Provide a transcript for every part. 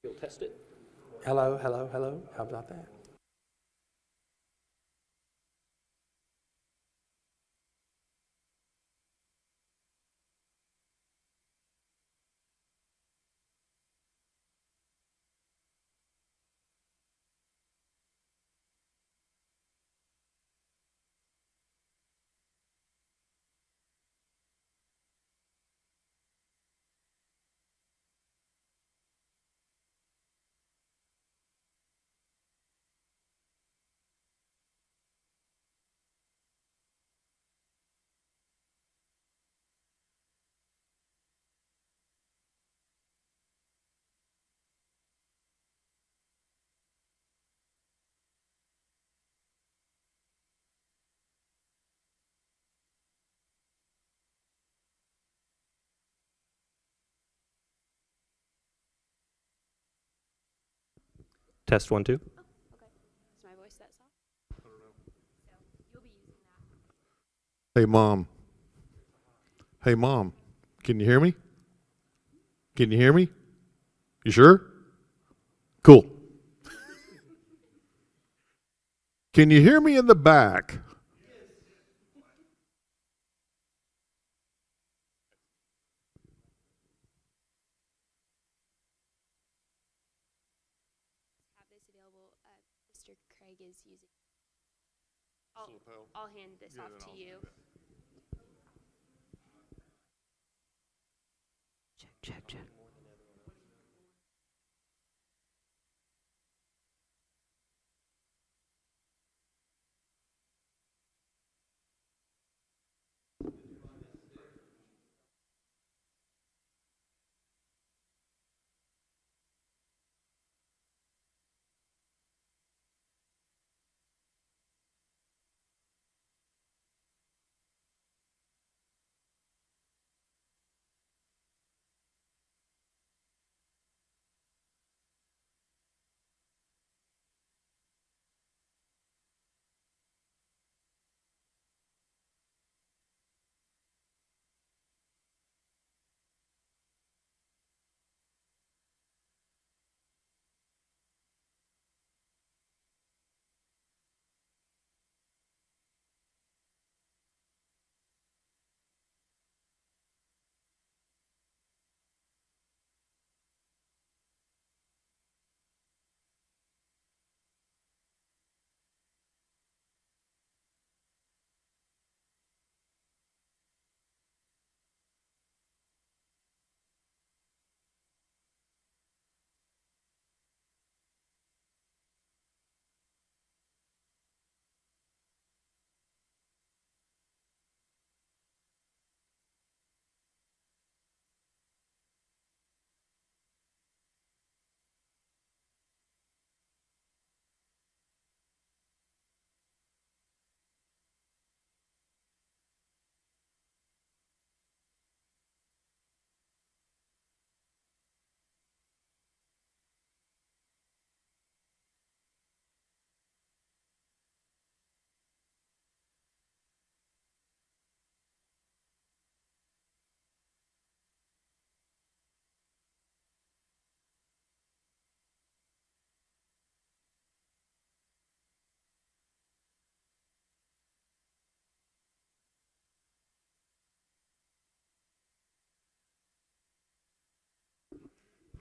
You'll test it. Hello, hello, hello. How about that? Test 1, 2. Okay. Is my voice that soft? So you'll be using that. Hey, Mom. Hey, Mom. Can you hear me? Can you hear me? You sure? Cool. Can you hear me in the back? Have this available. Mr. Craig is using. I'll hand this off to you. Check, check, check.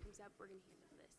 Comes up, we're gonna handle this.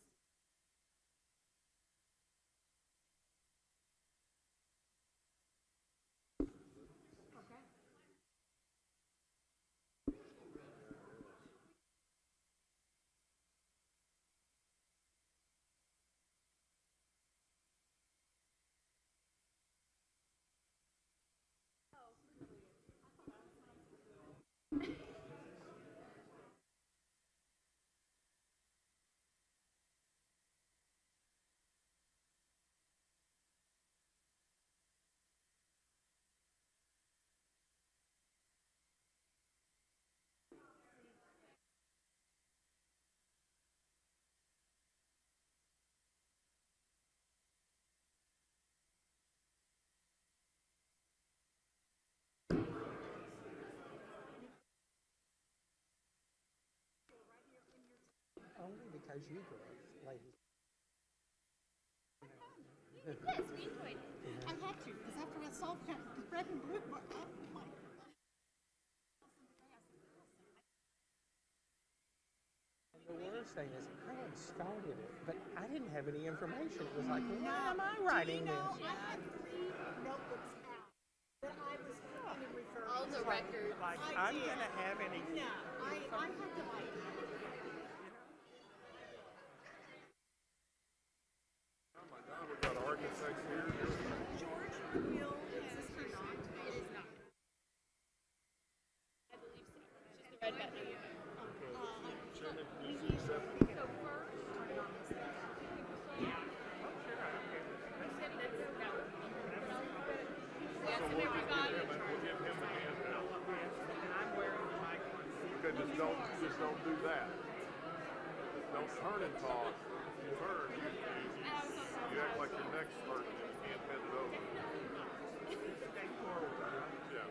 Only because you do it. ladies. Yes, we enjoyed it. I had to, because after I saw that red and blue, I'm like, The worst thing is, I had started it, but I didn't have any information. It was like, why am I writing you know, this? I had 3 notebooks out that I was going to refer to. All the records. Like, I I'm did. gonna have any. No, I had to like. Oh my God, we've got architects here. George will exist or not. It is not. I believe so. It's just the red button. Chairman, please So accept. first, no. Yes, We'll everybody. give him the hand now. Okay, just don't do that. Don't turn and talk. You turn, you act like your neck's hurting and you can't bend it over. Yeah.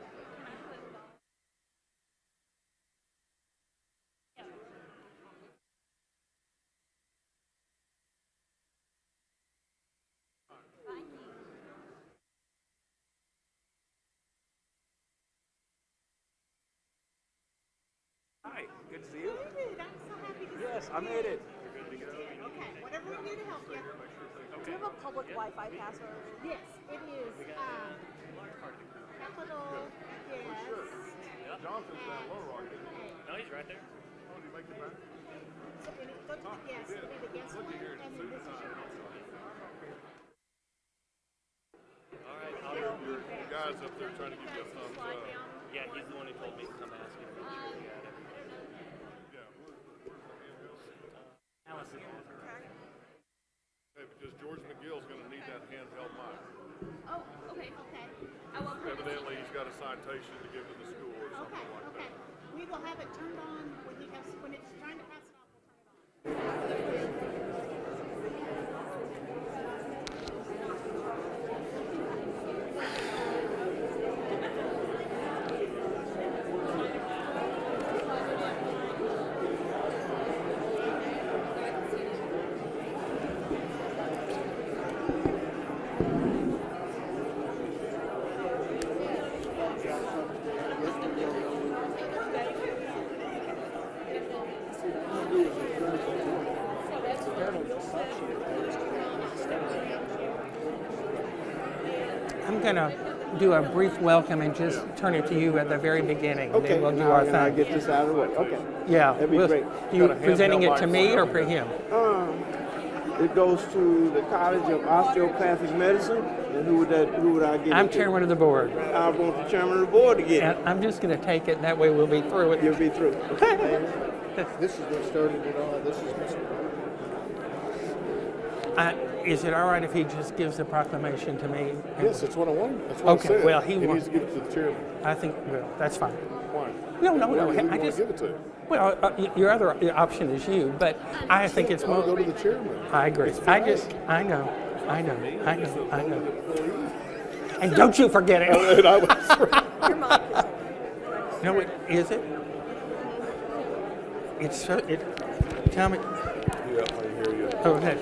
Hi, good to see you. David, I'm so happy to see Yes, you. I made it. Okay, whatever we do to help you. Do you have a public Wi-Fi password? Yes, it is. Capital, yes. Jonathan's down low, right? Isn't he? No, he's right there. Oh, did he make the back? So, and it, go to the yes, it'll be the yes one, and then this is your password. All right. The guy's up there trying to give you a thumbs up. Yeah, he's the one who told me to come ask him. Make sure he got it. Yeah, where's the handheld? Allison. Hey, because George McGill's gonna need that handheld mic. Oh, okay. Okay, I will put it. Evidently, he's got a citation to give to the school or okay, something like okay. that. We will have it turned on when he has, when it's trying to pass it off, we'll turn it on. I'm gonna do a brief welcome and just turn it to you at the very beginning. and then we'll do our I thing. get this out of the way. Okay. Yeah, That'd be great. You Got a presenting handheld it to mic me for or you. for him? It goes to the College of Osteopathic Medicine. And who would I give I'm it to? chairman of the board, I want the chairman of the board to get it. and I'm just gonna take it, and that way we'll be through it. You'll be through. This is what started it all. This is Mr. Is it all right if he just gives the proclamation to me? Yes, that's what I wanted. That's what Okay, I said. well, he needs wants- to give it to the chairman. I think, well, that's fine. Why? No, Who do I you want just, to give it to? well, your other option is you, but I think it's I'll go more, to the chairman. I agree. It's I fair. just, I know. And don't you forget it. Your mic is on. No, is it? It's so, tell me, Yeah, I hear you. go ahead.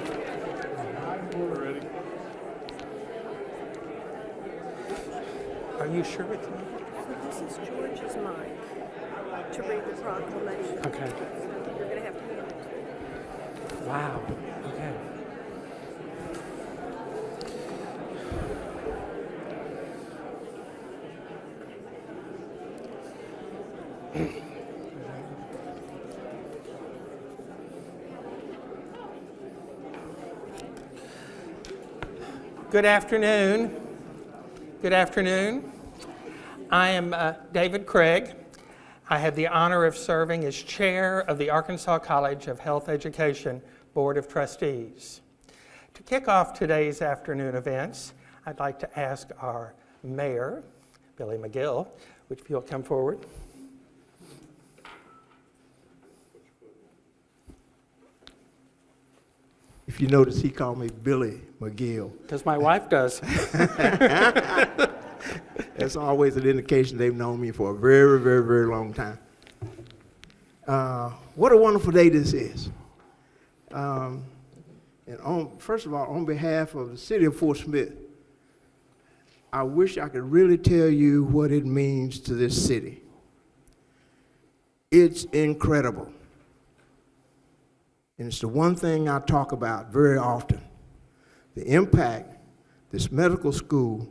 Ready? Are you sure it's me? This is George's mic to read the proclamation. Okay. You're going to have to hand it to him. Wow, okay. Good afternoon. Good afternoon. I am David Craig. I have the honor of serving as chair of the Arkansas College of Health Education Board of Trustees. To kick off today's afternoon events, I'd like to ask our mayor, Billy McGill, if you'll come forward. If you notice, he called me Billy McGill. Because my wife does. That's always an indication they've known me for a very, very, very long time. What a wonderful day this is. And first of all, on behalf of the city of Fort Smith, I wish I could really tell you what it means to this city. It's incredible. And it's the one thing I talk about very often, the impact this medical school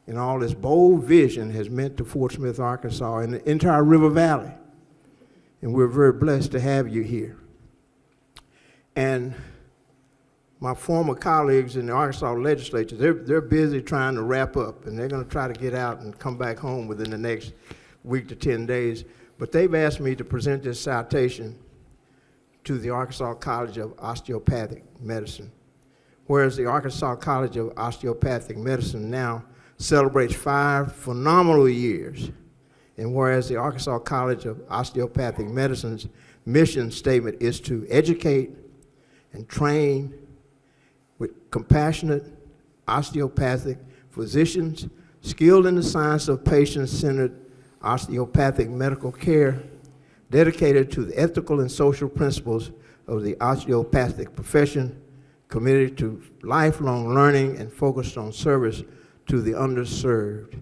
and all this bold vision has meant to Fort Smith, Arkansas, and the entire River Valley. And we're very blessed to have you here. And my former colleagues in the Arkansas legislature, they're busy trying to wrap up, and they're going to try to get out and come back home within the next week to 10 days. But they've asked me to present this citation to the Arkansas College of Osteopathic Medicine. Whereas the Arkansas College of Osteopathic Medicine now celebrates 5 phenomenal years, and whereas the Arkansas College of Osteopathic Medicine's mission statement is to educate and train with compassionate osteopathic physicians skilled in the science of patient-centered osteopathic medical care, dedicated to the ethical and social principles of the osteopathic profession, committed to lifelong learning and focused on service to the underserved,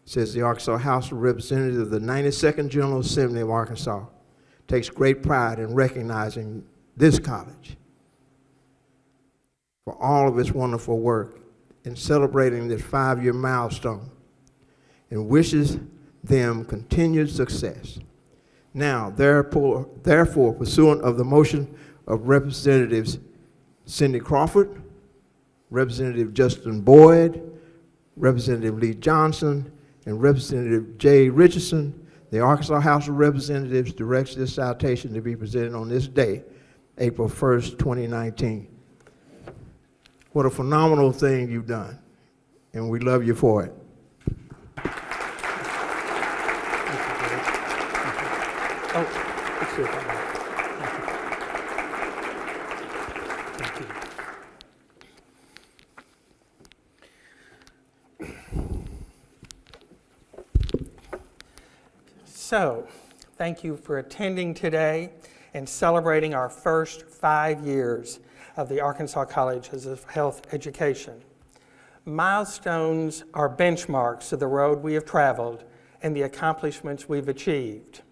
says the Arkansas House of Representatives of the 92nd General Assembly of Arkansas. Takes great pride in recognizing this college for all of its wonderful work in celebrating this 5-year milestone, and wishes them continued success. Now, therefore, pursuant of the motion of Representatives Cindy Crawford, Representative Justin Boyd, Representative Lee Johnson, and Representative Jay Richardson, the Arkansas House of Representatives directs this citation to be presented on this day, April 1st, 2019. What a phenomenal thing you've done, and we love you for it. Oh, let's see if I Thank you. So, thank you for attending today and celebrating our first 5 years of the Arkansas Colleges of Health Education. Milestones are benchmarks of the road we have traveled and the accomplishments we've achieved.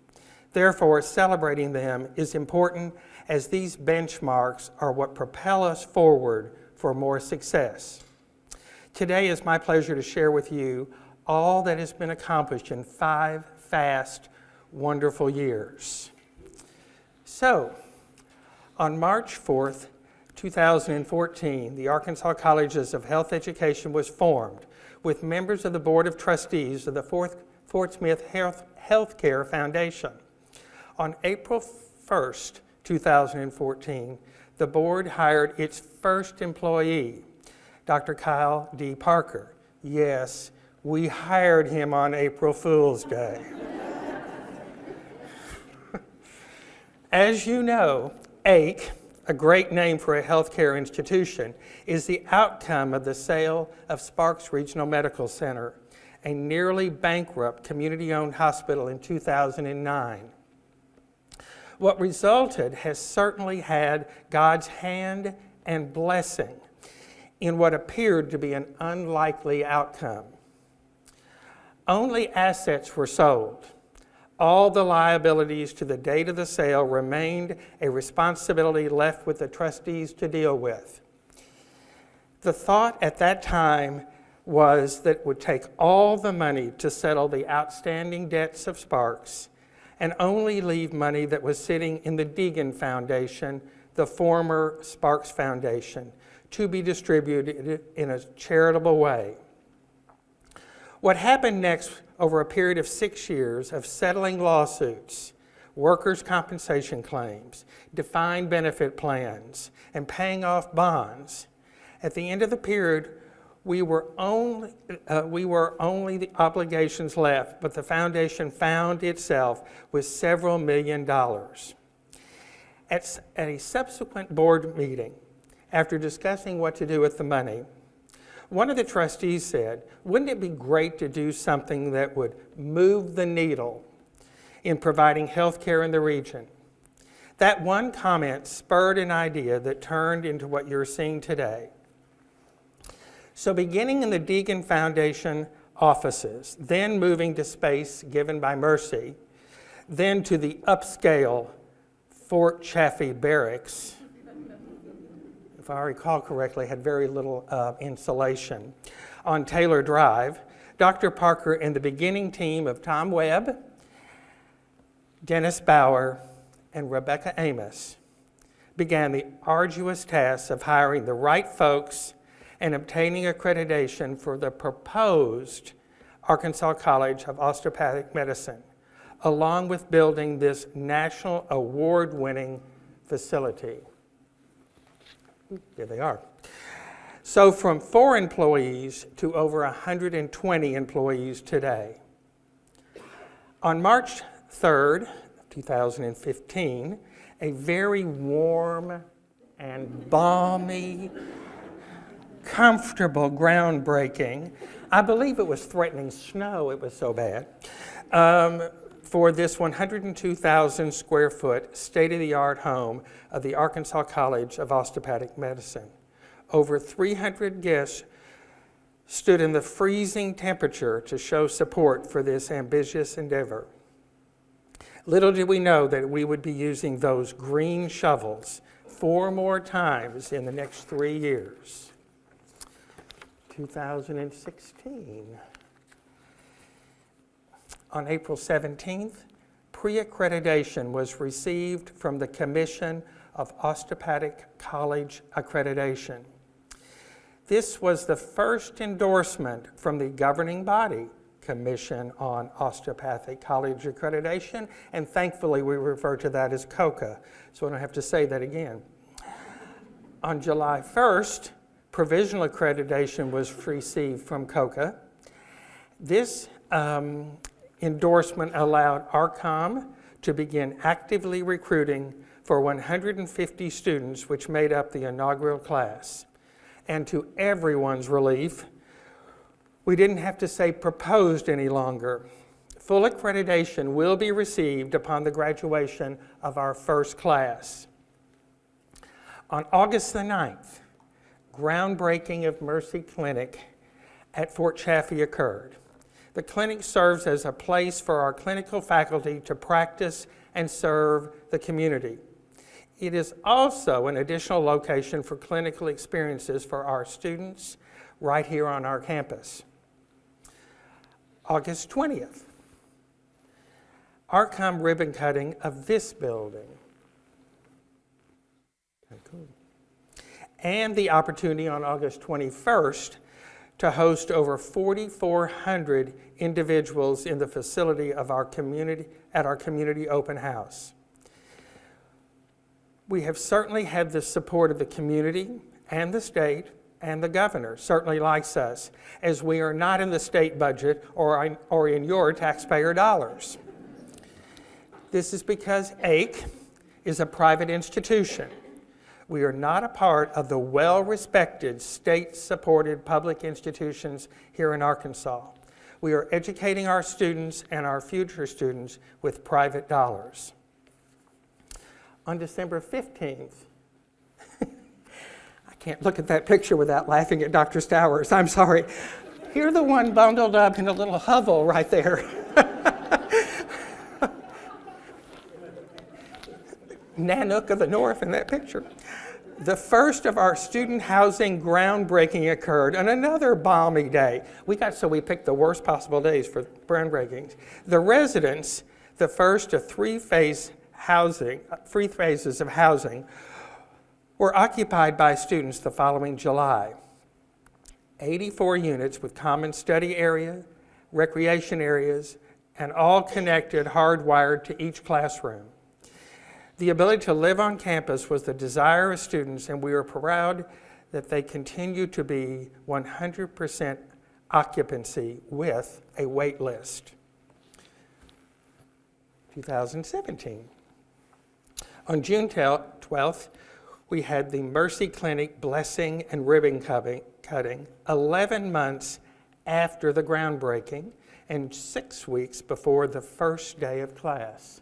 Therefore, celebrating them is important, as these benchmarks are what propel us forward for more success. Today, it's my pleasure to share with you all that has been accomplished in 5 fast, wonderful years. So, on March 4th, 2014, the Arkansas Colleges of Health Education was formed with members of the Board of Trustees of the Fort Smith Healthcare Foundation. On April 1st, 2014, the board hired its first employee, Dr. Kyle D. Parker. Yes, we hired him on April Fool's Day. As you know, AIC, a great name for a healthcare institution, is the outcome of the sale of Sparks Regional Medical Center, a nearly bankrupt community-owned hospital, in 2009. What resulted has certainly had God's hand and blessing in what appeared to be an unlikely outcome. Only assets were sold. All the liabilities to the date of the sale remained a responsibility left with the trustees to deal with. The thought at that time was that it would take all the money to settle the outstanding debts of Sparks and only leave money that was sitting in the Deegan Foundation, the former Sparks Foundation, to be distributed in a charitable way. What happened next, over a period of 6 years of settling lawsuits, workers' compensation claims, defined benefit plans, and paying off bonds, at the end of the period, we were only the obligations left, but the foundation found itself with several $1 million. At a subsequent board meeting, after discussing what to do with the money, one of the trustees said, "Wouldn't it be great to do something that would move the needle in providing health care in the region?" That one comment spurred an idea that turned into what you're seeing today. So beginning in the Deegan Foundation offices, then moving to space given by Mercy, then to the upscale Fort Chaffee Barracks, if I recall correctly, had very little insulation, on Taylor Drive, Dr. Parker and the beginning team of Tom Webb, Dennis Bauer, and Rebecca Amos began the arduous task of hiring the right folks and obtaining accreditation for the proposed Arkansas College of Osteopathic Medicine, along with building this national award-winning facility. There they are. So from 4 employees to over 120 employees today. On March 3rd, 2015, a very warm and balmy, comfortable groundbreaking, I believe it was threatening snow, it was so bad, for this 102,000 square foot state-of-the-art home of the Arkansas College of Osteopathic Medicine. Over 300 guests stood in the freezing temperature to show support for this ambitious endeavor. Little did we know that we would be using those green shovels 4 more times in the next 3 years. 2016. On April 17th, pre-accreditation was received from the Commission of Osteopathic College Accreditation. This was the first endorsement from the governing body, Commission on Osteopathic College Accreditation, and thankfully we refer to that as COCA, so I don't have to say that again. On July 1st, provisional accreditation was received from COCA. This endorsement allowed ARCOM to begin actively recruiting for 150 students, which made up the inaugural class. And to everyone's relief, we didn't have to say proposed any longer. Full accreditation will be received upon the graduation of our first class. On August the 9th, groundbreaking of Mercy Clinic at Fort Chaffee occurred. The clinic serves as a place for our clinical faculty to practice and serve the community. It is also an additional location for clinical experiences for our students right here on our campus. August 20th, ARCOM ribbon cutting of this building. Cool. And the opportunity on August 21st to host over 4,400 individuals in the facility of our community at our community open house. We have certainly had the support of the community and the state, and the governor certainly likes us, as we are not in the state budget or in your taxpayer dollars. This is because AIC is a private institution. We are not a part of the well-respected state-supported public institutions here in Arkansas. We are educating our students and our future students with private dollars. On December 15th, I can't look at that picture without laughing at Dr. Stowers. I'm sorry. You're the one bundled up in a little hovel right there. Nanook of the North in that picture. The first of our student housing groundbreaking occurred on another balmy day. We picked the worst possible days for groundbreakings. The residents, the first of three phases of housing, were occupied by students the following July. 84 units with common study area, recreation areas, and all connected, hardwired to each classroom. The ability to live on campus was the desire of students, and we are proud that they continue to be 100% occupancy with a wait list. 2017. On June 12th, we had the Mercy Clinic blessing and ribbon cutting 11 months after the groundbreaking and 6 weeks before the first day of class.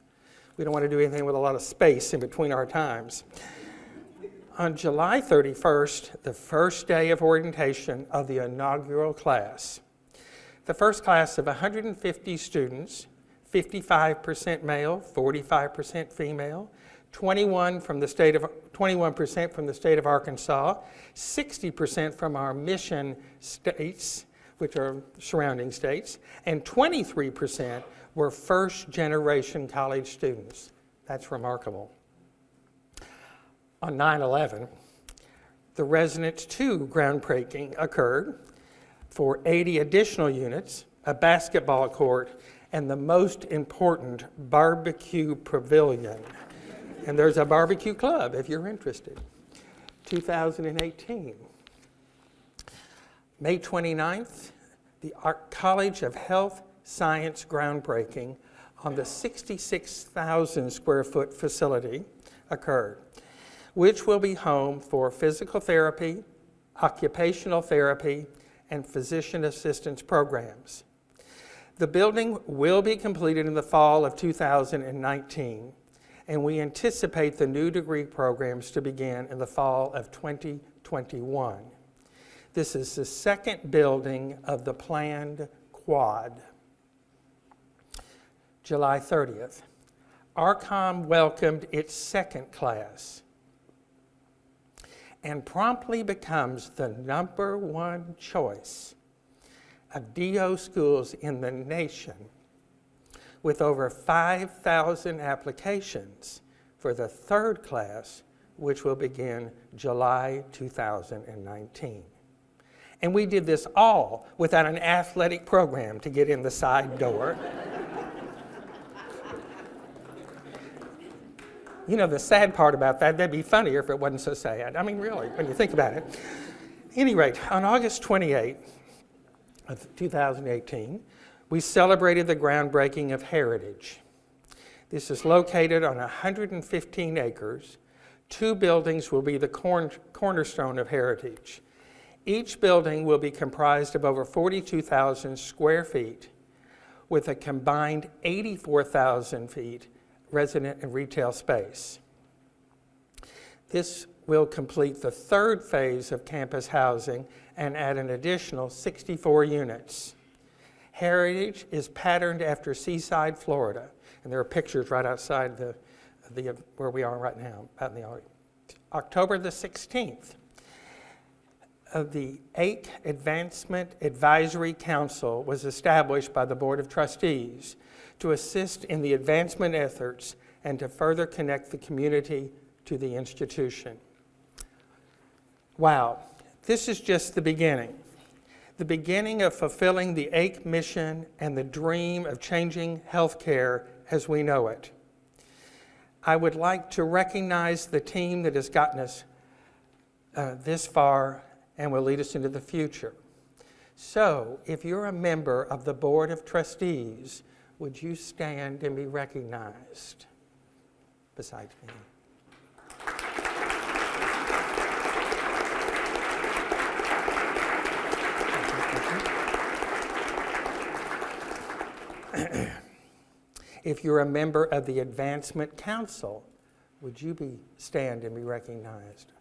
We don't want to do anything with a lot of space in between our times. On July 31st, the first day of orientation of the inaugural class, the first class of 150 students, 55% male, 45% female, 21% from the state of Arkansas, 60% from our mission states, which are surrounding states, and 23% were first-generation college students. That's remarkable. On 9/11, the Residence 2 groundbreaking occurred for 80 additional units, a basketball court, and the most important barbecue pavilion. And there's a barbecue club if you're interested. 2018. May 29th, the College of Health Science groundbreaking on the 66,000 square foot facility occurred, which will be home for physical therapy, occupational therapy, and physician assistance programs. The building will be completed in the fall of 2019, and we anticipate the new degree programs to begin in the fall of 2021. This is the second building of the planned quad. July 30th, ARCOM welcomed its second class and promptly becomes the #1 choice of DO schools in the nation, with over 5,000 applications for the third class, which will begin July 2019. And we did this all without an athletic program to get in the side door. You know, the sad part about that'd be funnier if it wasn't so sad. I mean, really, when you think about it. At any rate, on August 28th of 2018, we celebrated the groundbreaking of Heritage. This is located on 115 acres. 2 buildings will be the cornerstone of Heritage. Each building will be comprised of over 42,000 square feet with a combined 84,000 feet resident and retail space. This will complete the third phase of campus housing and add an additional 64 units. Heritage is patterned after Seaside, Florida, and there are pictures right outside where we are right now, out in the audience. October the 16th, the AIC Advancement Advisory Council was established by the Board of Trustees to assist in the advancement efforts and to further connect the community to the institution. Wow, this is just the beginning of fulfilling the AIC mission and the dream of changing healthcare as we know it. I would like to recognize the team that has gotten us this far and will lead us into the future. So, if you're a member of the Board of Trustees, would you stand and be recognized besides me? If you're a member of the Advancement Council, would you stand and be recognized?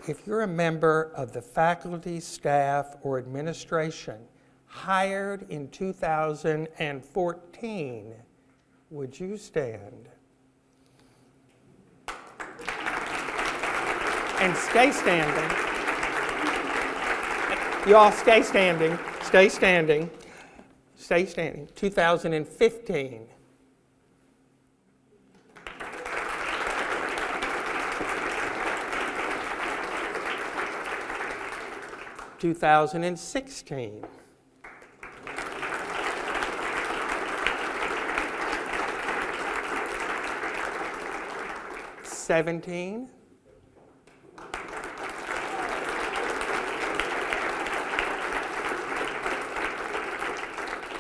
If you're a member of the faculty, staff, or administration hired in 2014, would you stand? And stay standing. You all stay standing, stay standing, stay standing. 2015. 2016. 17.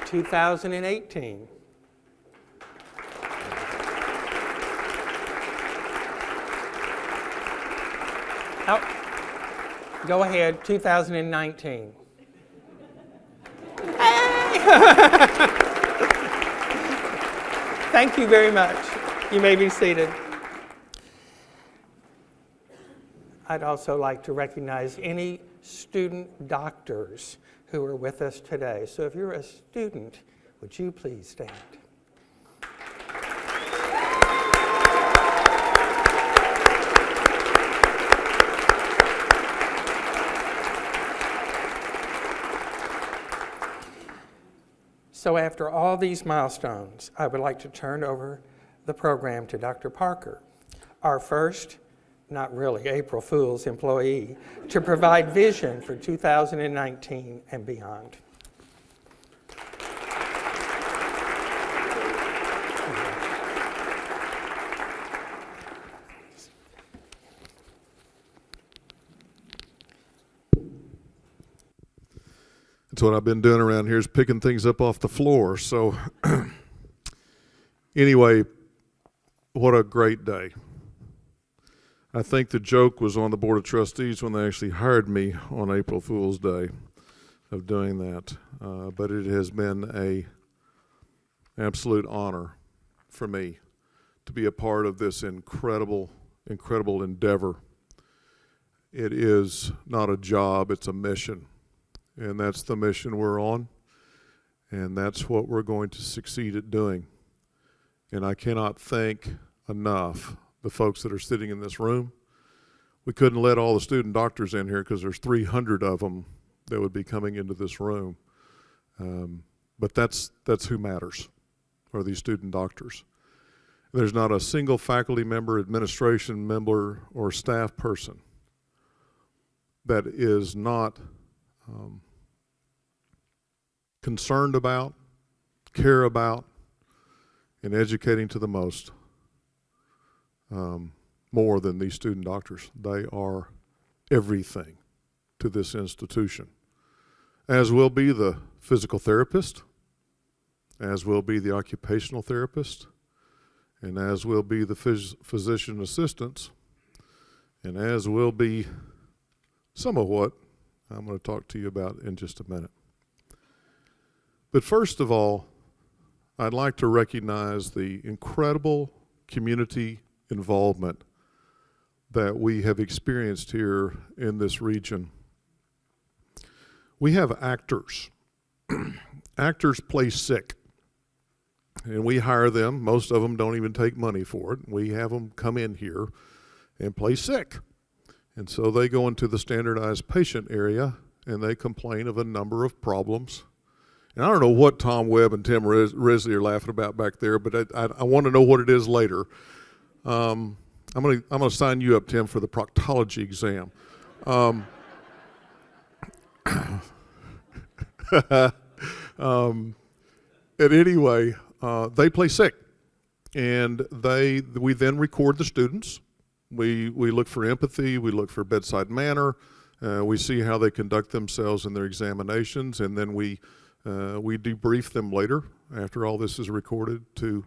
2018. Go ahead, 2019. Thank you very much. You may be seated. I'd also like to recognize any student doctors who are with us today. So if you're a student, would you please stand? So after all these milestones, I would like to turn over the program to Dr. Parker, our first, not really April Fool's employee, to provide vision for 2019 and beyond. That's what I've been doing around here, is picking things up off the floor. So anyway, what a great day. I think the joke was on the Board of Trustees when they actually hired me on April Fool's Day of doing that. But it has been an absolute honor for me to be a part of this incredible endeavor. It is not a job, it's a mission. And that's the mission we're on, and that's what we're going to succeed at doing. And I cannot thank enough the folks that are sitting in this room. We couldn't let all the student doctors in here because there's 300 of them that would be coming into this room. But that's who matters, are these student doctors. There's not a single faculty member, administration member, or staff person that is not concerned about, care about, and educating to the most more than these student doctors. They are everything to this institution, as will be the physical therapist, as will be the occupational therapist, and as will be the physician assistants, and as will be some of what I'm going to talk to you about in just a minute. But first of all, I'd like to recognize the incredible community involvement that we have experienced here in this region. We have actors. Actors play sick, and we hire them. Most of them don't even take money for it. We have them come in here and play sick. And so they go into the standardized patient area and they complain of a number of problems. And I don't know what Tom Webb and Tim Risley are laughing about back there, but I want to know what it is later. I'm gonna sign you up, Tim, for the proctology exam. And anyway, they play sick, and we then record the students. We look for empathy, we look for bedside manner, we see how they conduct themselves in their examinations, and then we debrief them later after all this is recorded to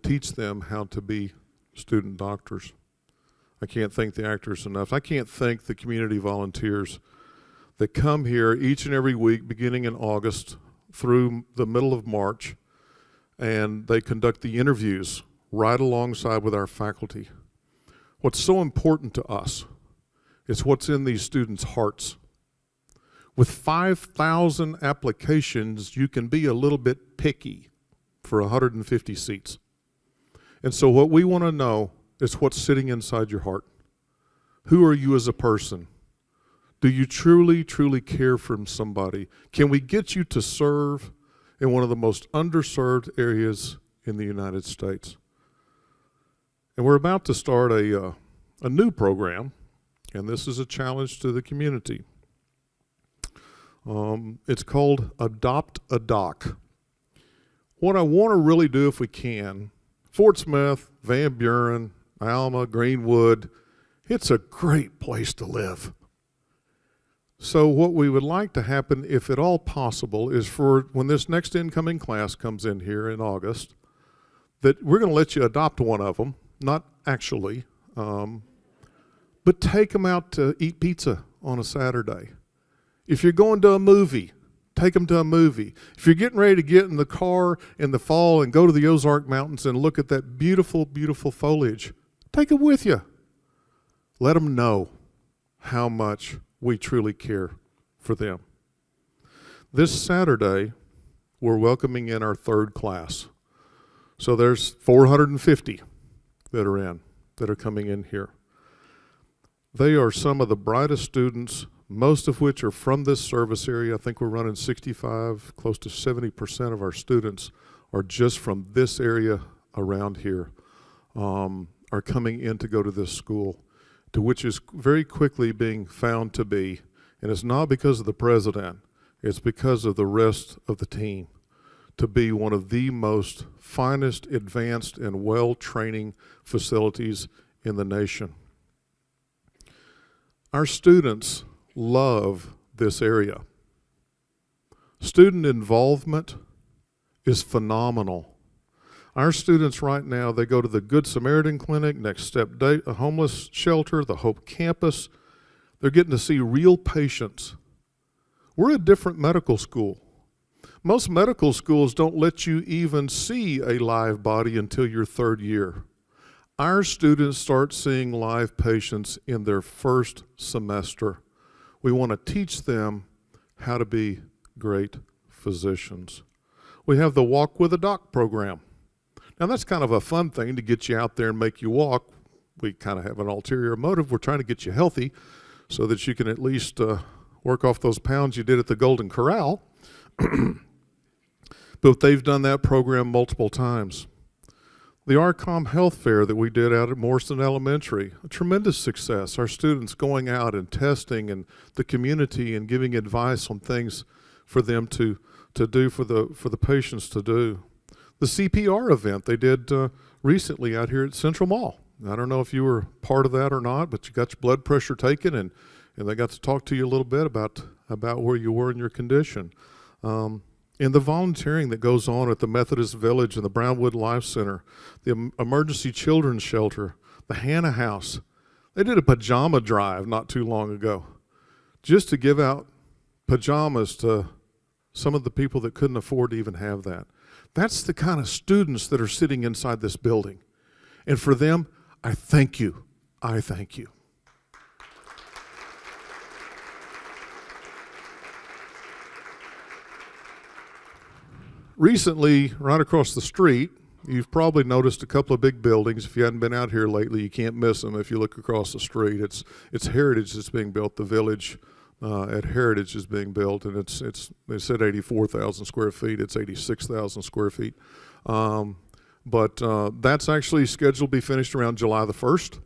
teach them how to be student doctors. I can't thank the actors enough. I can't thank the community volunteers that come here each and every week beginning in August through the middle of March, and they conduct the interviews right alongside with our faculty. What's so important to us is what's in these students' hearts. With 5,000 applications, you can be a little bit picky for 150 seats. And so what we want to know is what's sitting inside your heart. Who are you as a person? Do you truly, truly care for somebody? Can we get you to serve in one of the most underserved areas in the United States? And we're about to start a new program, and this is a challenge to the community. It's called Adopt a Doc. What I want to really do, if we can, Fort Smith, Van Buren, Alma, Greenwood, it's a great place to live. So what we would like to happen, if at all possible, is for when this next incoming class comes in here in August, that we're going to let you adopt one of them, not actually, but take them out to eat pizza on a Saturday. If you're going to a movie, take them to a movie. If you're getting ready to get in the car in the fall and go to the Ozark Mountains and look at that beautiful, beautiful foliage, take them with you. Let them know how much we truly care for them. This Saturday, we're welcoming in our third class. So there's 450 that are coming in here. They are some of the brightest students, most of which are from this service area. I think we're running 65, close to 70% of our students are just from this area around here, are coming in to go to this school, to which is very quickly being found to be, and it's not because of the president, it's because of the rest of the team, to be one of the most finest, advanced, and well-training facilities in the nation. Our students love this area. Student involvement is phenomenal. Our students right now, they go to the Good Samaritan Clinic, Next Step Day, a homeless shelter, the Hope Campus. They're getting to see real patients. We're a different medical school. Most medical schools don't let you even see a live body until your third year. Our students start seeing live patients in their first semester. We want to teach them how to be great physicians. We have the Walk with a Doc program. Now that's kind of a fun thing to get you out there and make you walk. We kind of have an ulterior motive. We're trying to get you healthy so that you can at least work off those pounds you did at the Golden Corral. But they've done that program multiple times. The RCOM Health Fair that we did out at Morrison Elementary, a tremendous success. Our students going out and testing and the community and giving advice on things for them to do for the patients to do. The CPR event they did recently out here at Central Mall. I don't know if you were part of that or not, but you got your blood pressure taken and they got to talk to you a little bit about where you were in your condition. And the volunteering that goes on at the Methodist Village and the Brownwood Life Center, the Emergency Children's Shelter, the Hannah House. They did a pajama drive not too long ago just to give out pajamas to some of the people that couldn't afford to even have that. That's the kind of students that are sitting inside this building. And for them, I thank you. I thank you. Recently, right across the street, you've probably noticed a couple of big buildings. If you hadn't been out here lately, you can't miss them if you look across the street. It's Heritage that's being built. The village at Heritage is being built, and they said 84,000 square feet. It's 86,000 square feet. But that's actually scheduled to be finished around July the 1st,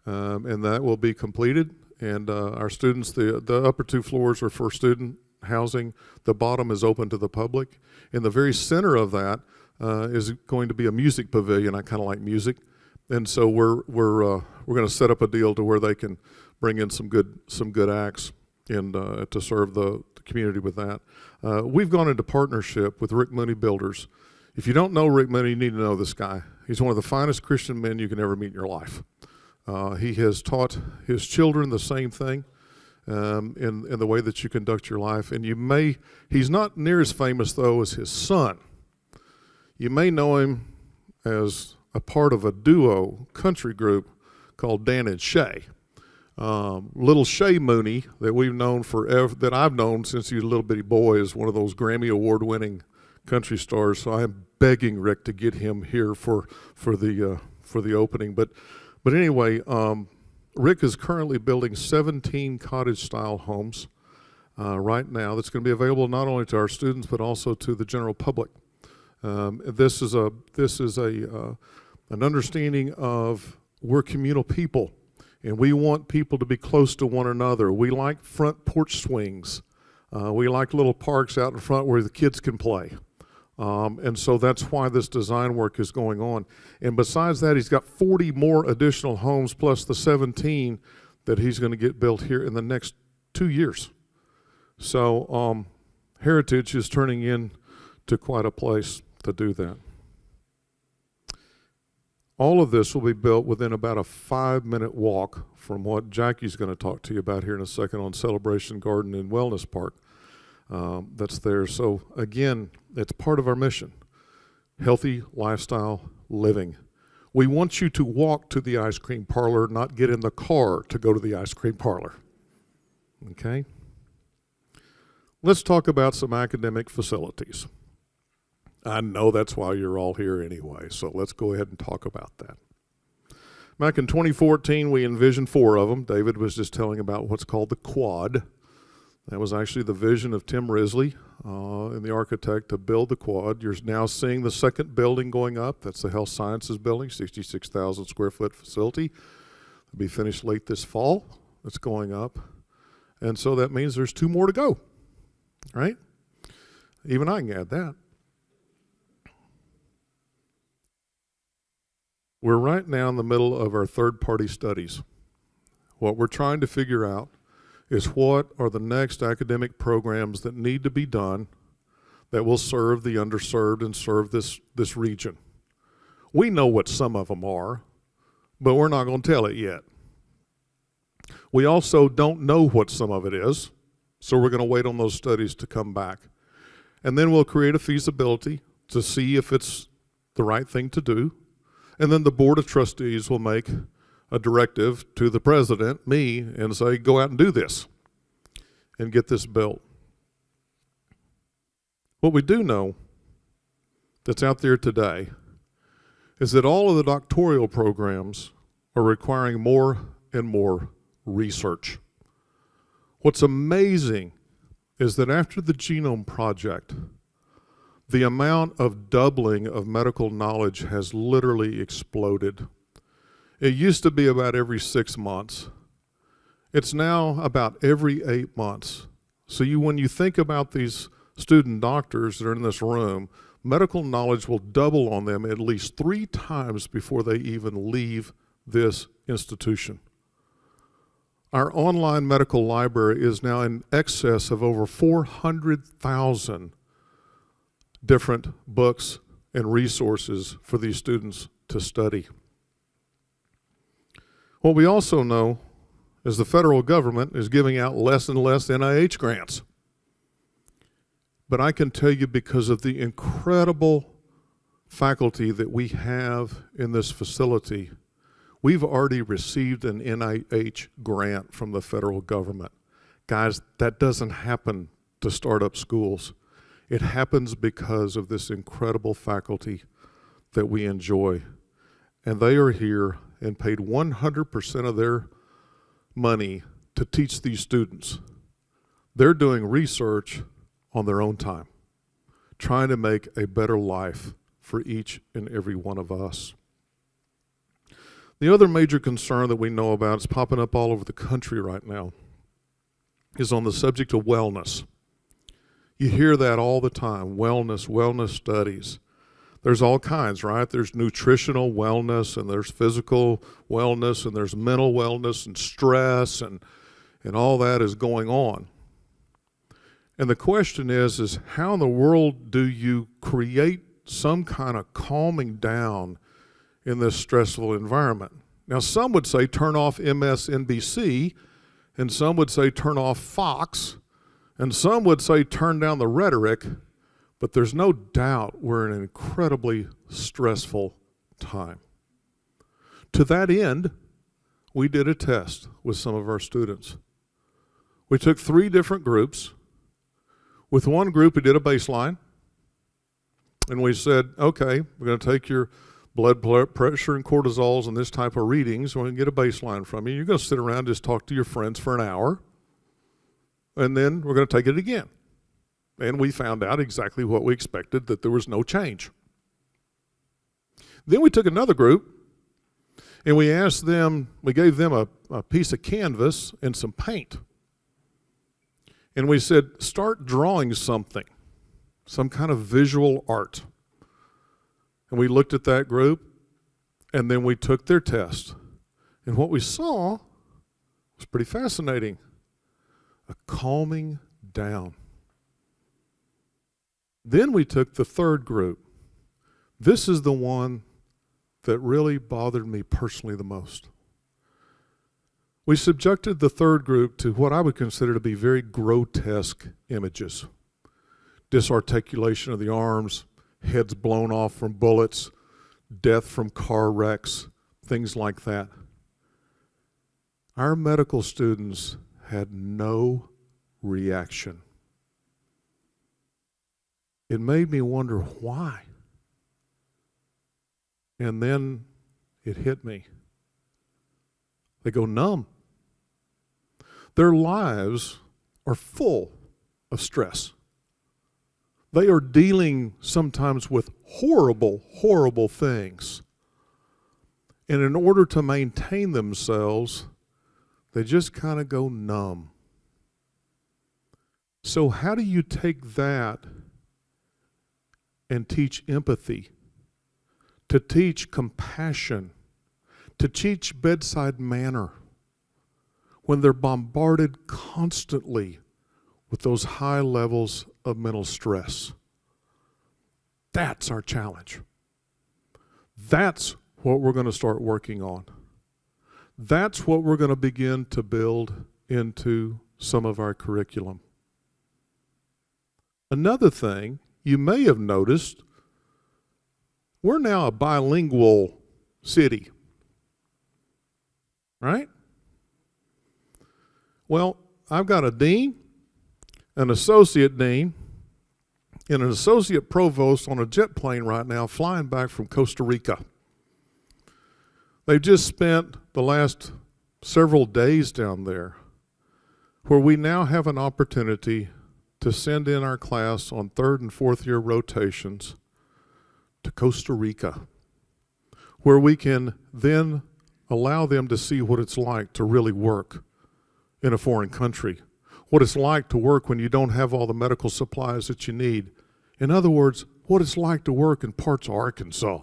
and that will be completed. And our students, the upper two floors are for student housing. The bottom is open to the public. In the very center of that is going to be a music pavilion. I kind of like music, and so we're going to set up a deal to where they can bring in some good acts and to serve the community with that. We've gone into partnership with Rick Mooney Builders. If you don't know Rick Mooney, you need to know this guy. He's one of the finest Christian men you can ever meet in your life. He has taught his children the same thing. In the way that you conduct your life. And he's not near as famous, though, as his son. You may know him as a part of a duo country group called Dan and Shay. Little Shay Mooney, that we've known forever, that I've known since he was a little bitty boy, is one of those Grammy Award-winning country stars. So I'm begging Rick to get him here for the opening. But anyway, Rick is currently building 17 cottage-style homes right now that's going to be available not only to our students but also to the general public. This is an understanding of we're communal people, and we want people to be close to one another. We like front porch swings. We like little parks out in front where the kids can play. And so that's why this design work is going on. And besides that, he's got 40 more additional homes plus the 17 that he's going to get built here in the next 2 years. So Heritage is turning into quite a place to do that. All of this will be built within about a 5-minute walk from what Jackie's going to talk to you about here in a second on Celebration Garden and Wellness Park. that's there. So again, it's part of our mission. Healthy lifestyle living. We want you to walk to the ice cream parlor, not get in the car to go to the ice cream parlor. Okay? Let's talk about some academic facilities. I know that's why you're all here anyway, so let's go ahead and talk about that. Back in 2014, we envisioned 4 of them. David was just telling about what's called the Quad. That was actually the vision of Tim Risley and the architect to build the Quad. You're now seeing the second building going up. That's the Health Sciences Building, 66,000 square foot facility. It'll be finished late this fall. It's going up. And so that means there's 2 more to go, right? Even I can add that. We're right now in the middle of our third-party studies. What we're trying to figure out is what are the next academic programs that need to be done that will serve the underserved and serve this region. We know what some of them are, but we're not going to tell it yet. We also don't know what some of it is, so we're going to wait on those studies to come back. And then we'll create a feasibility to see if it's the right thing to do. And then the Board of Trustees will make a directive to the president, me, and say, go out and do this and get this built. What we do know that's out there today is that all of the doctoral programs are requiring more and more research. What's amazing is that after the Genome Project, the amount of doubling of medical knowledge has literally exploded. It used to be about every 6 months. It's now about every 8 months. So when you think about these student doctors that are in this room, medical knowledge will double on them at least 3 times before they even leave this institution. Our online medical library is now in excess of over 400,000 different books and resources for these students to study. What we also know is the federal government is giving out less and less NIH grants. But I can tell you, because of the incredible faculty that we have in this facility, we've already received an NIH grant from the federal government. Guys, that doesn't happen to start up schools. It happens because of this incredible faculty that we enjoy. And they are here and paid 100% of their money to teach these students. They're doing research on their own time, trying to make a better life for each and every one of us. The other major concern that we know about, it's popping up all over the country right now, is on the subject of wellness. You hear that all the time, wellness studies. There's all kinds, right? There's nutritional wellness, and there's physical wellness, and there's mental wellness, and stress, and all that is going on. And the question is how in the world do you create some kind of calming down in this stressful environment? Now, some would say turn off MSNBC, and some would say turn off Fox, and some would say turn down the rhetoric, but there's no doubt we're in an incredibly stressful time. To that end, we did a test with some of our students. We took 3 different groups. With one group, we did a baseline, and we said, okay, we're going to take your blood pressure and cortisols and this type of readings. We're going to get a baseline from you. You're going to sit around and just talk to your friends for an hour, and then we're going to take it again. And we found out exactly what we expected, that there was no change. Then we took another group, and we asked them, we gave them a piece of canvas and some paint. And we said, start drawing something, some kind of visual art. And we looked at that group, and then we took their test. And what we saw was pretty fascinating. A calming down. Then we took the third group. This is the one that really bothered me personally the most. We subjected the third group to what I would consider to be very grotesque images. disarticulation of the arms, heads blown off from bullets, death from car wrecks, things like that. Our medical students had no reaction. It made me wonder why. And then it hit me. They go numb. Their lives are full of stress. They are dealing sometimes with horrible, horrible things. And in order to maintain themselves, they just kind of go numb. So how do you take that and teach empathy, to teach compassion, to teach bedside manner when they're bombarded constantly with those high levels of mental stress? That's our challenge. That's what we're going to start working on. That's what we're going to begin to build into some of our curriculum. Another thing you may have noticed, we're now a bilingual city, right? Well, I've got a dean, an associate dean, and an associate provost on a jet plane right now flying back from Costa Rica. They've just spent the last several days down there where we now have an opportunity to send in our class on 3rd and 4th year rotations to Costa Rica, where we can then allow them to see what it's like to really work in a foreign country, what it's like to work when you don't have all the medical supplies that you need. In other words, what it's like to work in parts of Arkansas,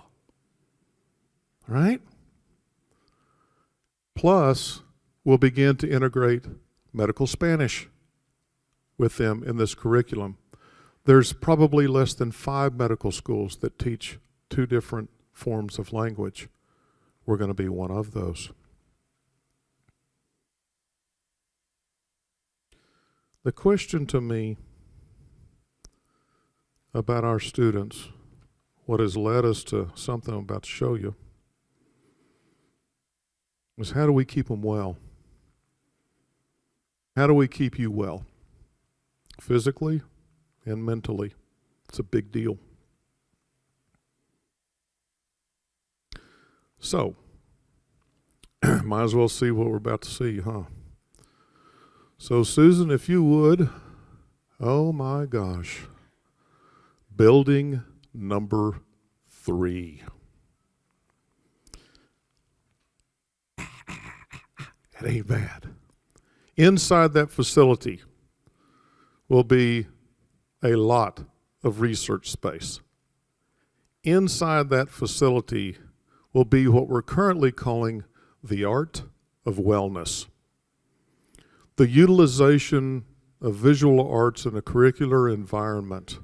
right? Plus, we'll begin to integrate medical Spanish with them in this curriculum. There's probably less than 5 medical schools that teach 2 different forms of language. We're going to be one of those. The question to me about our students, what has led us to something I'm about to show you, is how do we keep them well? How do we keep you well? Physically and mentally. It's a big deal. So, might as well see what we're about to see, huh? So, Susan, if you would, oh my gosh, building number 3. It ain't bad. Inside that facility will be a lot of research space. Inside that facility will be what we're currently calling the art of wellness. The utilization of visual arts in a curricular environment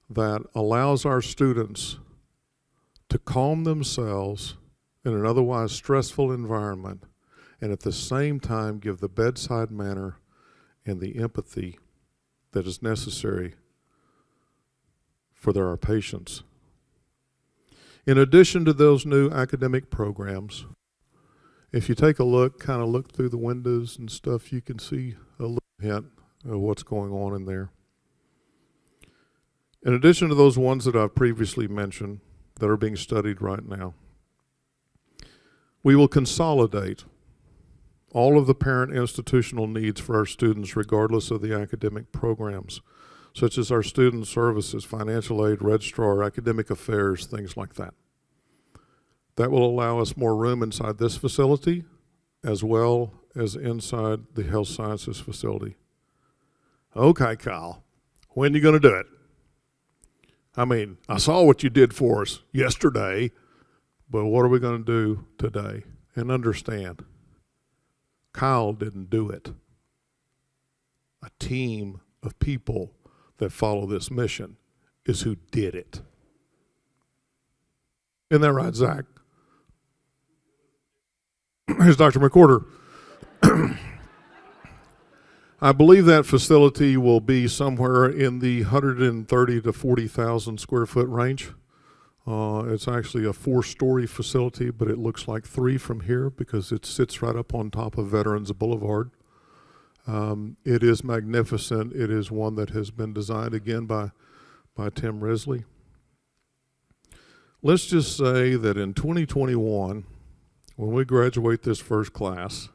that allows our students to calm themselves in an otherwise stressful environment and at the same time give the bedside manner and the empathy that is necessary for our patients. In addition to those new academic programs, if you take a look, kind of look through the windows and stuff, you can see a little hint of what's going on in there. In addition to those ones that I've previously mentioned that are being studied right now, we will consolidate all of the parent institutional needs for our students regardless of the academic programs, such as our student services, financial aid, registrar, academic affairs, things like that. That will allow us more room inside this facility as well as inside the health sciences facility. Okay, Kyle, when are you going to do it? I mean, I saw what you did for us yesterday, but what are we going to do today? And understand, Kyle didn't do it. A team of people that follow this mission is who did it. Isn't that right, Zach? Here's Dr. McWhorter. I believe that facility will be somewhere in the 130 to 40,000 square foot range. It's actually a 4-story facility, but it looks like 3 from here because it sits right up on top of Veterans Boulevard. It is magnificent. It is one that has been designed again by Tim Risley. Let's just say that in 2021, when we graduate this first class,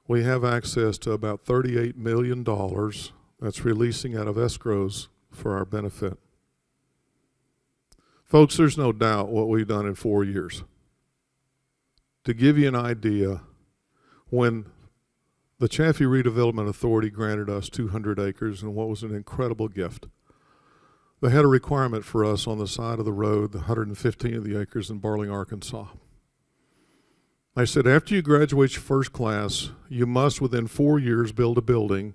we have access to about $38 million that's releasing out of escrows for our benefit. Folks, there's no doubt what we've done in 4 years. To give you an idea, when the Chaffee Redevelopment Authority granted us 200 acres, and what was an incredible gift, they had a requirement for us on the side of the road, the 115 of the acres in Barling, Arkansas. They said, after you graduate your first class, you must within 4 years build a building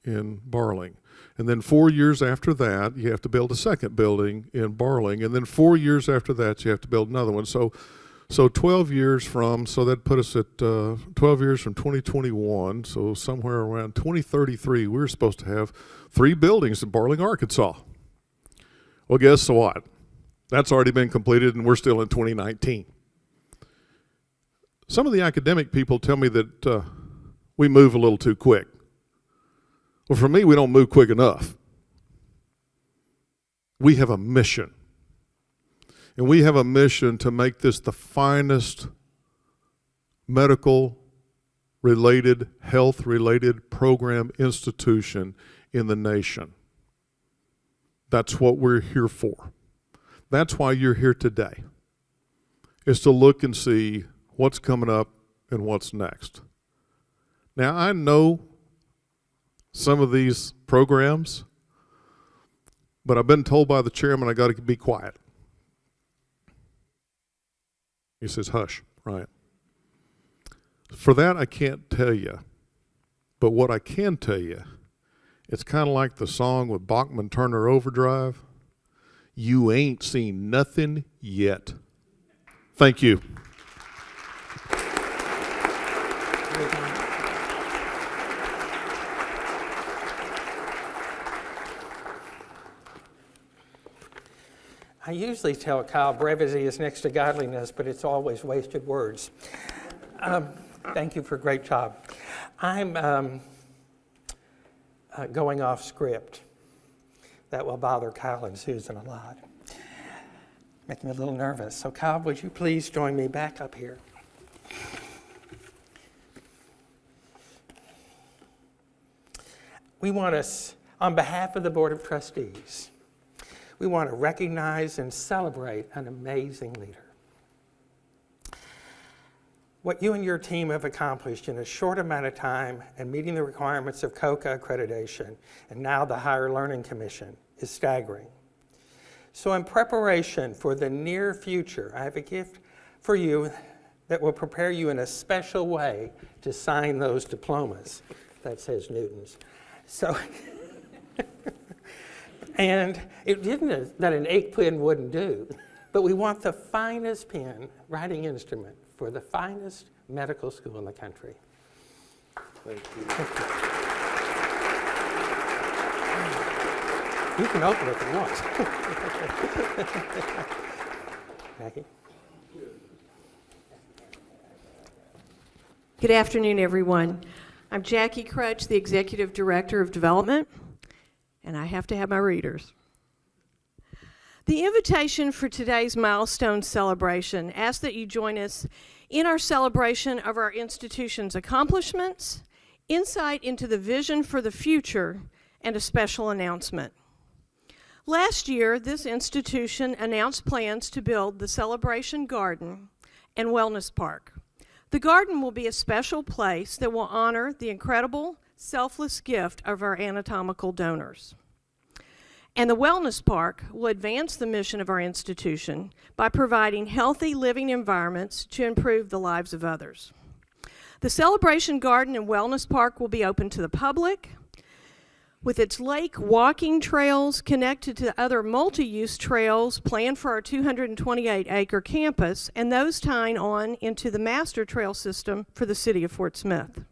in Barling. And then 4 years after that, you have to build a second building in Barling. And then 4 years after that, you have to build another one. So 12 years from, so that put us at 12 years from 2021. So somewhere around 2033, we were supposed to have 3 buildings in Barling, Arkansas. Well, guess what? That's already been completed, and we're still in 2019. Some of the academic people tell me that we move a little too quick. Well, for me, we don't move quick enough. We have a mission. And we have a mission to make this the finest medical-related, health-related program institution in the nation. That's what we're here for. That's why you're here today, is to look and see what's coming up and what's next. Now, I know some of these programs, but I've been told by the chairman I got to be quiet. He says, hush, right. For that, I can't tell you. But what I can tell you, it's kind of like the song with Bachman Turner Overdrive. You ain't seen nothing yet. Thank you. I usually tell Kyle brevity is next to godliness, but it's always wasted words. Thank you for a great job. I'm going off script. That will bother Kyle and Susan a lot. Make me a little nervous. So Kyle, would you please join me back up here? We want us, on behalf of the Board of Trustees, we want to recognize and celebrate an amazing leader. What you and your team have accomplished in a short amount of time and meeting the requirements of COCA accreditation and now the Higher Learning Commission is staggering. So in preparation for the near future, I have a gift for you that will prepare you in a special way to sign those diplomas. That says Newton's. So. And it didn't that an 8 pen wouldn't do, but we want the finest pen writing instrument for the finest medical school in the country. Thank you. Thank you. You can open it if you want. Maggie. Good afternoon, everyone. I'm Jackie Crutch, the Executive Director of Development, and I have to have my readers. The invitation for today's Milestone celebration asks that you join us in our celebration of our institution's accomplishments, insight into the vision for the future, and a special announcement. Last year, this institution announced plans to build the Celebration Garden and Wellness Park. The garden will be a special place that will honor the incredible, selfless gift of our anatomical donors. And the Wellness Park will advance the mission of our institution by providing healthy living environments to improve the lives of others. The Celebration Garden and Wellness Park will be open to the public, with its lake walking trails connected to other multi-use trails planned for our 228-acre campus, and those tying on into the master trail system for the city of Fort Smith.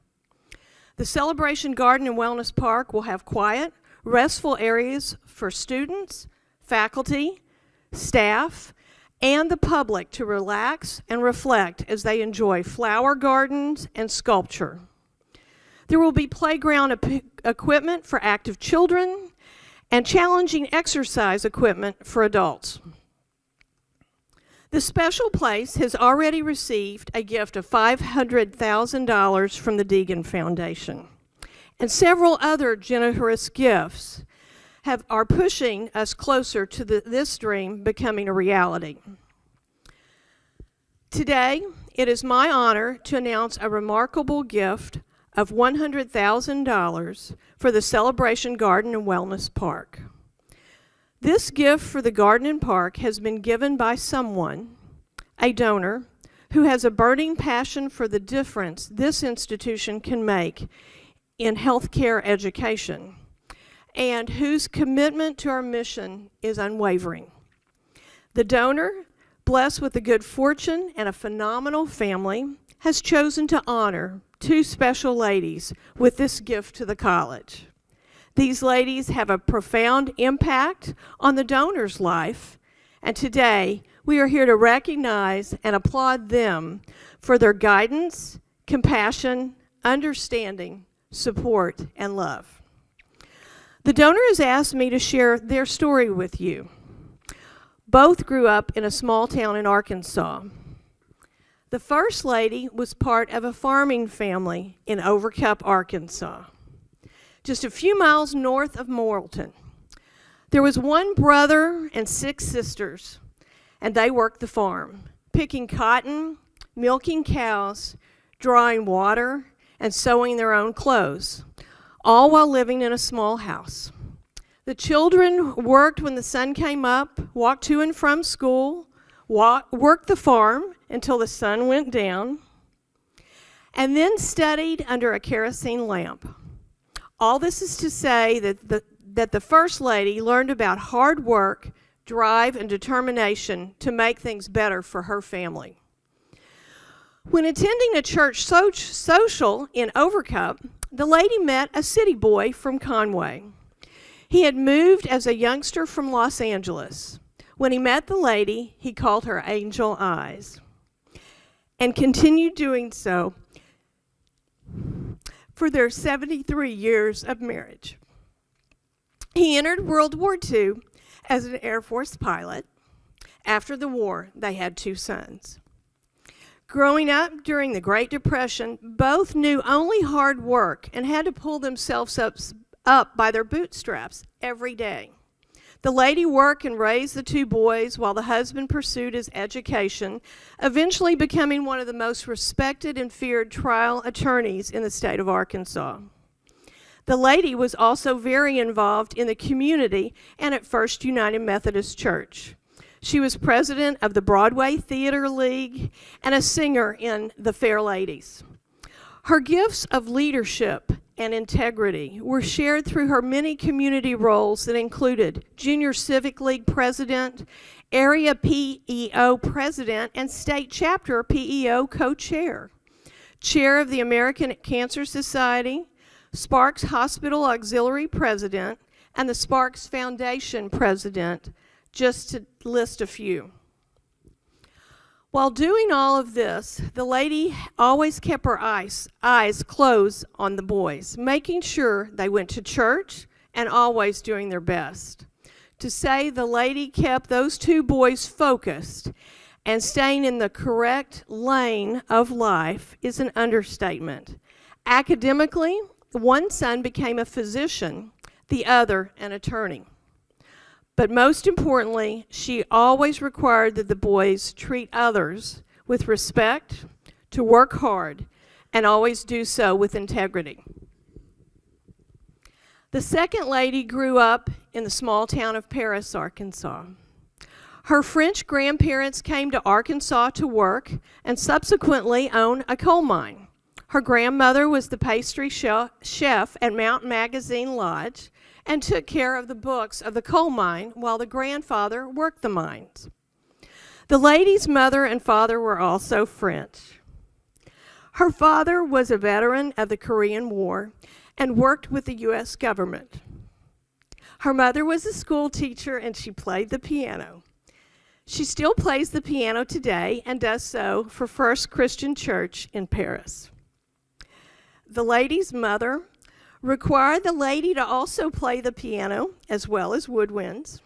The Celebration Garden and Wellness Park will have quiet, restful areas for students, faculty, staff, and the public to relax and reflect as they enjoy flower gardens and sculpture. There will be playground equipment for active children and challenging exercise equipment for adults. The special place has already received a gift of $500,000 from the Deegan Foundation, and several other generous gifts are pushing us closer to this dream becoming a reality. Today, it is my honor to announce a remarkable gift of $100,000 for the Celebration Garden and Wellness Park. This gift for the garden and park has been given by someone, a donor, who has a burning passion for the difference this institution can make in healthcare education, and whose commitment to our mission is unwavering. The donor, blessed with the good fortune and a phenomenal family, has chosen to honor two special ladies with this gift to the college. These ladies have a profound impact on the donor's life, and today we are here to recognize and applaud them for their guidance, compassion, understanding, support, and love. The donor has asked me to share their story with you. Both grew up in a small town in Arkansas. The first lady was part of a farming family in Overcup, Arkansas, just a few miles north of Morrilton. There was one brother and 6 sisters, and they worked the farm, picking cotton, milking cows, drawing water, and sewing their own clothes, all while living in a small house. The children worked when the sun came up, walked to and from school, worked the farm until the sun went down, and then studied under a kerosene lamp. All this is to say that the First Lady learned about hard work, drive, and determination to make things better for her family. When attending a church social in Overcup, the lady met a city boy from Conway. He had moved as a youngster from Los Angeles. When he met the lady, he called her Angel Eyes, and continued doing so for their 73 years of marriage. He entered World War II as an Air Force pilot. After the war, they had 2 sons. Growing up during the Great Depression, both knew only hard work and had to pull themselves up by their bootstraps every day. The lady worked and raised the 2 boys while the husband pursued his education, eventually becoming one of the most respected and feared trial attorneys in the state of Arkansas. The lady was also very involved in the community and at First United Methodist Church. She was president of the Broadway Theater League and a singer in the Fair Ladies. Her gifts of leadership and integrity were shared through her many community roles that included Junior Civic League president, area PEO president, and state chapter PEO co-chair, chair of the American Cancer Society, Sparks Hospital Auxiliary president, and the Sparks Foundation president, just to list a few. While doing all of this, the lady always kept her eyes closed on the boys, making sure they went to church and always doing their best. To say the lady kept those 2 boys focused and staying in the correct lane of life is an understatement. Academically, one son became a physician, the other an attorney. But most importantly, she always required that the boys treat others with respect, to work hard, and always do so with integrity. The second lady grew up in the small town of Paris, Arkansas. Her French grandparents came to Arkansas to work and subsequently owned a coal mine. Her grandmother was the pastry chef at Mount Magazine Lodge and took care of the books of the coal mine while the grandfather worked the mines. The lady's mother and father were also French. Her father was a veteran of the Korean War and worked with the U.S. government. Her mother was a school teacher and she played the piano. She still plays the piano today and does so for First Christian Church in Paris. The lady's mother required the lady to also play the piano as well as woodwinds.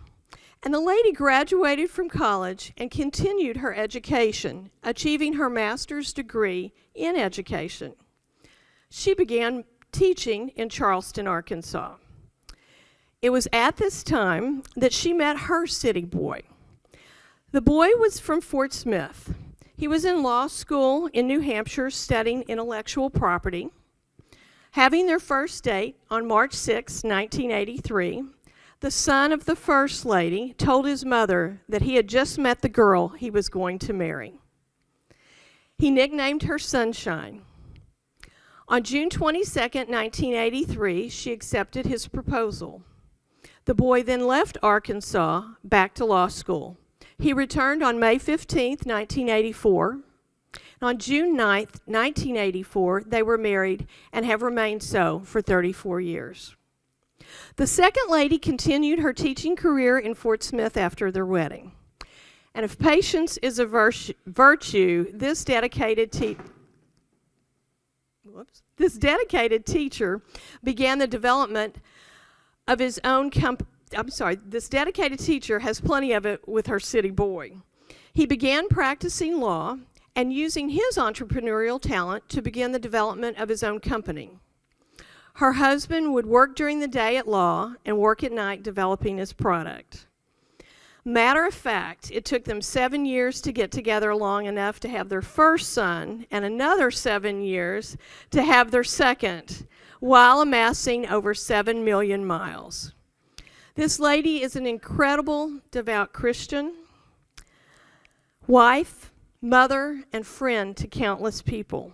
And the lady graduated from college and continued her education, achieving her master's degree in education. She began teaching in Charleston, Arkansas. It was at this time that she met her city boy. The boy was from Fort Smith. He was in law school in New Hampshire studying intellectual property. Having their first date on March 6, 1983, the son of the First Lady told his mother that he had just met the girl he was going to marry. He nicknamed her Sunshine. On June 22, 1983, she accepted his proposal. The boy then left Arkansas back to law school. He returned on May 15, 1984. On June 9, 1984, they were married and have remained so for 34 years. The second lady continued her teaching career in Fort Smith after their wedding. And if patience is a virtue, this dedicated teacher began the development of his own this dedicated teacher has plenty of it with her city boy. He began practicing law and using his entrepreneurial talent to begin the development of his own company. Her husband would work during the day at law and work at night developing his product. Matter of fact, it took them 7 years to get together long enough to have their first son and another 7 years to have their second, while amassing over 7 million miles. This lady is an incredible, devout Christian, wife, mother, and friend to countless people.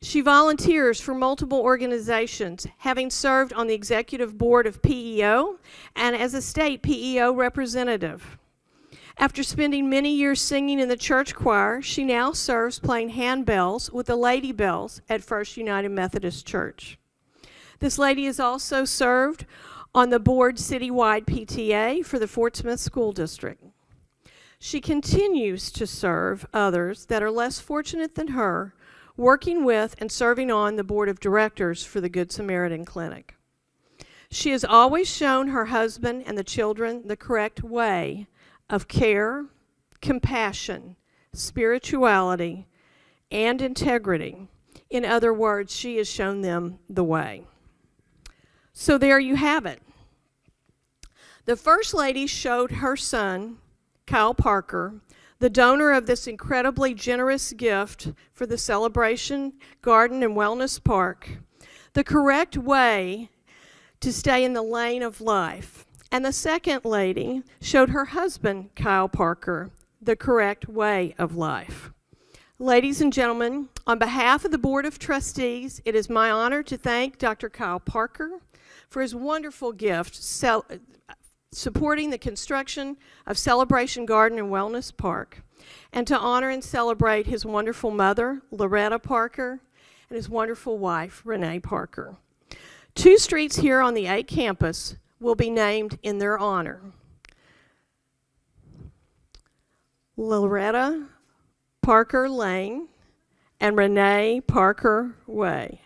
She volunteers for multiple organizations, having served on the executive board of PEO and as a state PEO representative. After spending many years singing in the church choir, she now serves playing handbells with the Lady Bells at First United Methodist Church. This lady has also served on the board citywide PTA for the Fort Smith School District. She continues to serve others that are less fortunate than her, working with and serving on the board of directors for the Good Samaritan Clinic. She has always shown her husband and the children the correct way of care, compassion, spirituality, and integrity. In other words, she has shown them the way. So there you have it. The First Lady showed her son, Kyle Parker, the donor of this incredibly generous gift for the Celebration Garden and Wellness Park, the correct way to stay in the lane of life. And the second lady showed her husband, Kyle Parker, the correct way of life. Ladies and gentlemen, on behalf of the Board of Trustees, it is my honor to thank Dr. Kyle Parker for his wonderful gift supporting the construction of Celebration Garden and Wellness Park, and to honor and celebrate his wonderful mother, Loretta Parker, and his wonderful wife, Renee Parker. 2 streets here on the A campus will be named in their honor. Loretta Parker Lane and Renee Parker Way.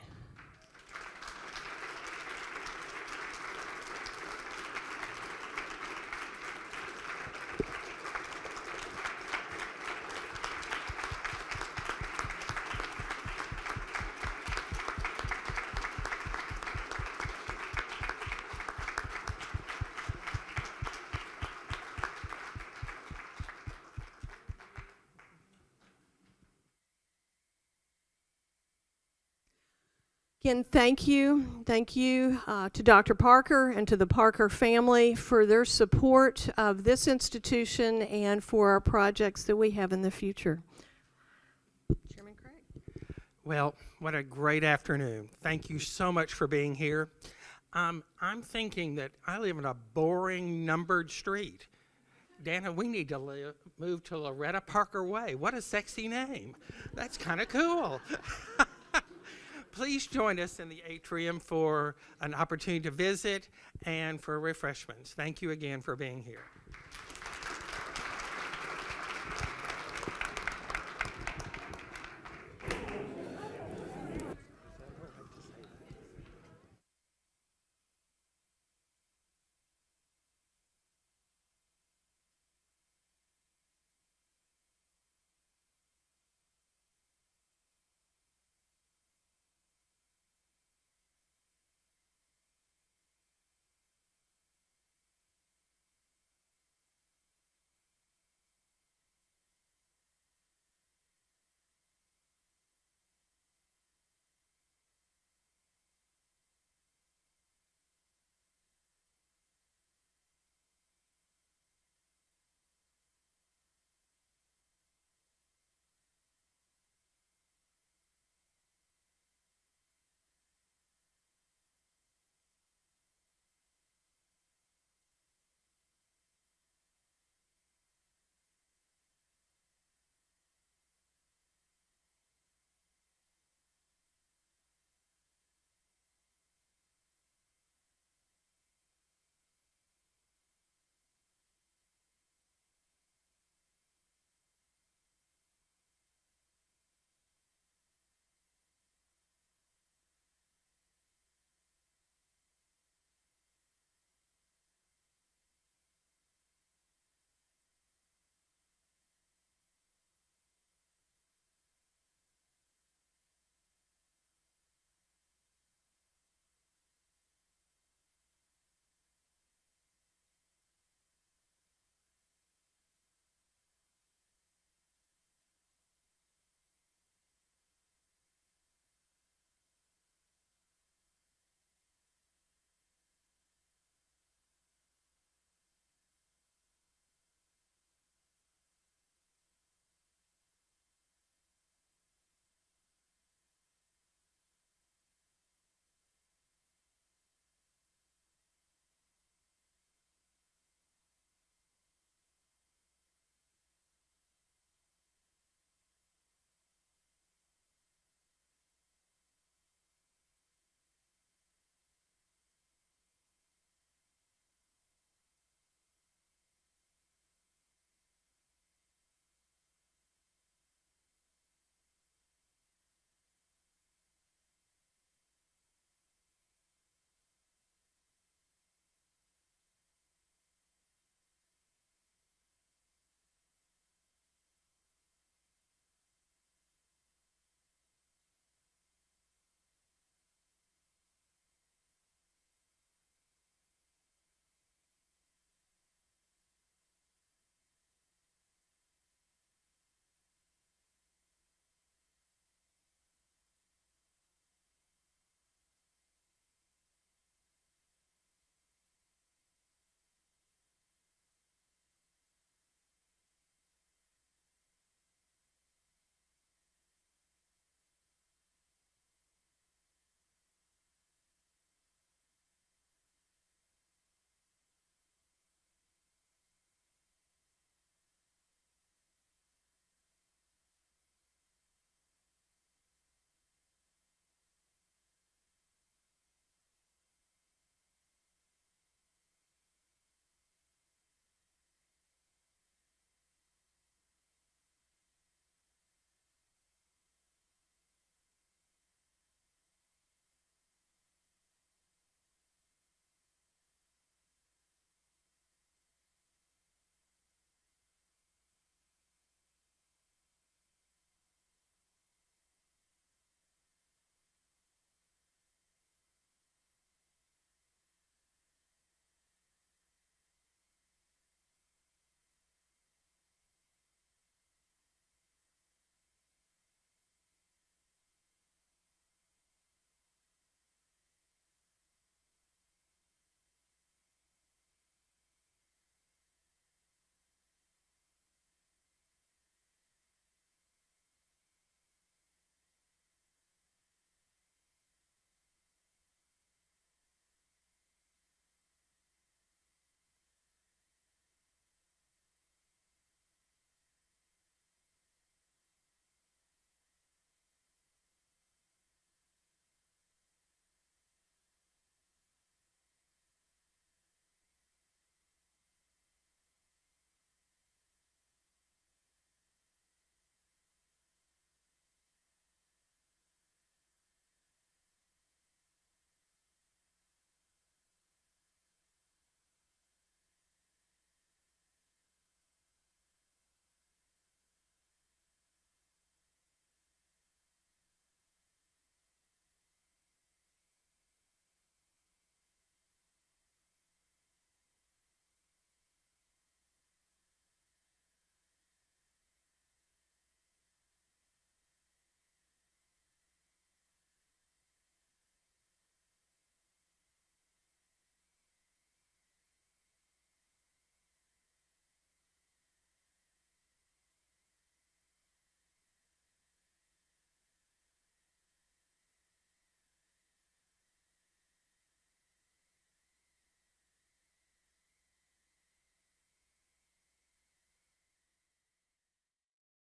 Again, thank you to Dr. Parker and to the Parker family for their support of this institution and for our projects that we have in the future. Chairman Craig. Well, what a great afternoon. Thank you so much for being here. I'm thinking that I live in a boring, numbered street. Dana, we need to move to Loretta Parker Way. What a sexy name. That's kind of cool. please join us in the atrium for an opportunity to visit and for refreshments. Thank you again for being here.